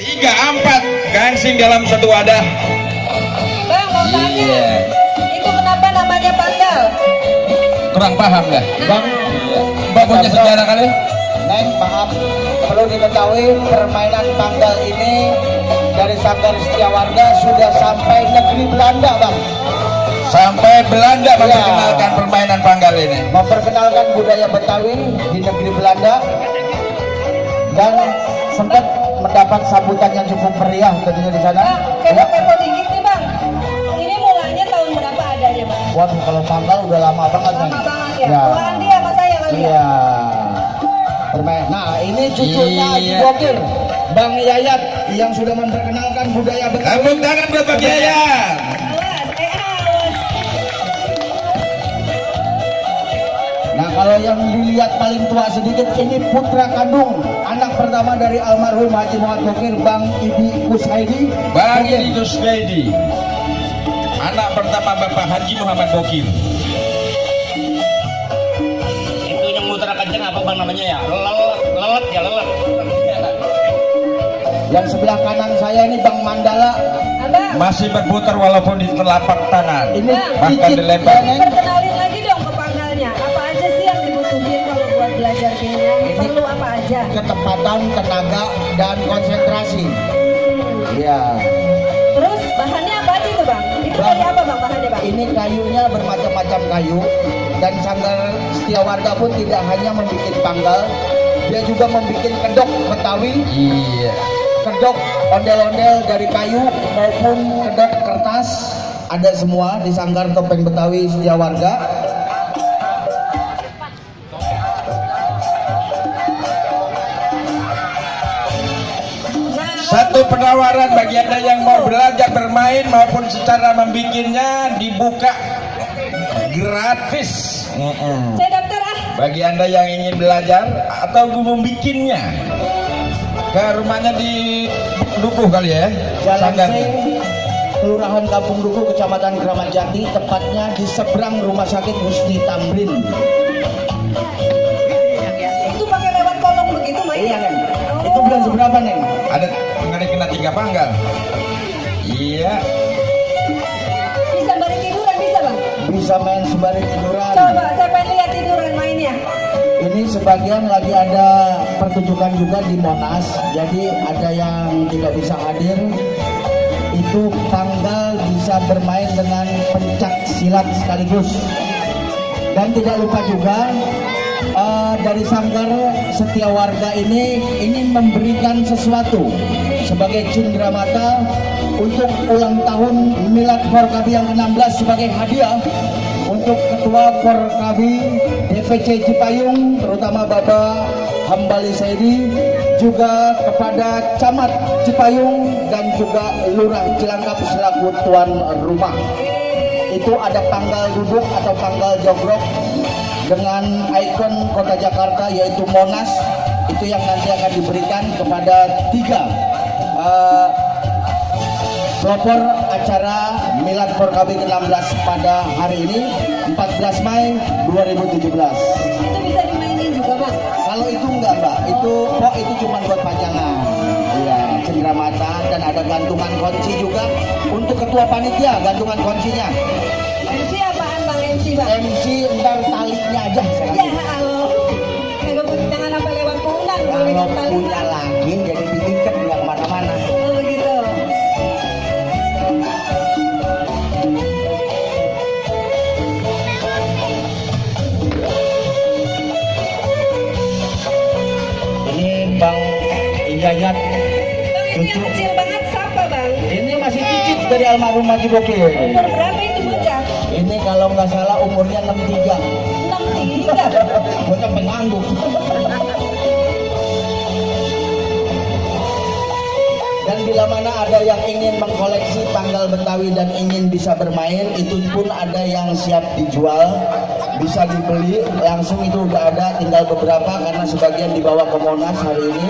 3, 4 gangsing dalam satu wadah. Bang, mau tanya, itu kenapa namanya panggal? Kurang paham dah Bang, punya sejarah kali. Neng, maaf, perlu diketahui permainan panggal ini dari Sanggar Setiawarga sudah sampai negeri Belanda, Bang. Sampai Belanda memperkenalkan permainan panggal ini, Memperkenalkan budaya Betawi di negeri Belanda, dan sempat mendapat sambutan yang cukup meriah tentunya di sana. Bang, kepo dikit nih Bang. Ini mulanya tahun berapa adanya Bang? Waduh, kalau panggal udah lama banget, Neng. Lama banget ya. Tuaan dia sama saya kali ya. Iya. Permain. Nah, ini cucunya Haji Bokir, Bang Yayat, yang sudah memperkenalkan budaya Betawi. tepuk tangan buat Bang Yayat. Awas. Nah, kalau yang dilihat paling tua sedikit, ini putra kandung anak pertama dari almarhum Haji Muhammad Bokir, Bang Ibi Kushaidi. Bang Ibi Kushaidi, anak pertama Bapak Haji Muhammad Bokir. Itu yang muter kenceng apa Bang namanya ya? Lelet ya, lelet. Yang sebelah kanan saya ini Bang Mandala. Abang, Masih berputar walaupun di telapak tangan, Ini bahkan cicit dilempar. ya, Neng. perkenalin lagi dong ke panggalnya. Apa aja sih yang dibutuhin kalau buat belajar gini? Perlu apa aja? Ketepatan, tenaga, dan konsentrasi. Iya. Terus bahannya apa aja itu Bang? Itu Bang, dari apa Bang bahannya Bang? Ini kayunya bermacam-macam kayu, dan Sanggar Setiawarga pun tidak hanya membuat panggal, dia juga membuat kedok Betawi, Iya. kedok ondel-ondel dari kayu maupun kedok kertas, ada semua di Sanggar Topeng Betawi Setiawarga. Satu penawaran bagi Anda yang mau belajar bermain maupun secara membikinnya, dibuka gratis. Saya daftar ah. Bagi Anda yang ingin belajar atau membikinnya, ke rumahnya di Dukuh kali ya, Jalan Sanggarnya. Seng, Kelurahan Kampung Dukuh, Kecamatan Kramat Jati, tepatnya di seberang Rumah Sakit Husni Tamrin. Itu pakai lewat kolong begitu main Iya, ya? Neng. Itu bulan seberapa, Neng? Ada kena 3 panggal. Iya. Bisa bareng tiduran bisa Bang? Bisa main sembari tiduran. Coba saya pengen lihat tiduran mainnya. Ini sebagian lagi ada pertunjukan juga di Monas, jadi ada yang tidak bisa hadir. Itu panggal bisa bermain dengan pencak silat sekaligus. Dan tidak lupa juga dari Sanggar Setiawarga ini ingin memberikan sesuatu sebagai cindramata untuk ulang tahun Milad Forkabi yang ke-16 sebagai hadiah untuk Ketua Forkabi DPC Cipayung, terutama Bapak Hambali Saidi, juga kepada Camat Cipayung dan juga Lurah Cilangkap selaku tuan rumah. Itu ada panggal duduk atau panggal jogrok dengan ikon kota Jakarta yaitu Monas, itu yang nanti akan diberikan kepada 3 pelopor acara Milad Forkabi ke-16 pada hari ini 14 Mei 2017. Itu bisa dimainin juga Bang? Kalau itu enggak Mbak, itu cuma buat pajangan. Iya, cendramata, dan ada gantungan kunci juga untuk ketua panitia, gantungan kuncinya. MC apaan Bang MC Bang? MC ntar talinya aja. Ya Allah. Jangan sampai lewat pundak. Kalau punya lagi jadi diikat nggak kemana-mana. Oh begitu. Ini Bang Yayat, Bang ini cucu. kecil banget siapa Bang? Ini masih cicit dari almarhum Haji Bokir. Umur berapa itu bocah? Ini kalau nggak salah umurnya 63. 63. Bocah pengangguk. Dan bila mana ada yang ingin mengkoleksi panggal Betawi dan ingin bisa bermain, itu pun ada yang siap dijual, bisa dibeli langsung, itu udah ada, tinggal beberapa karena sebagian dibawa ke Monas hari ini.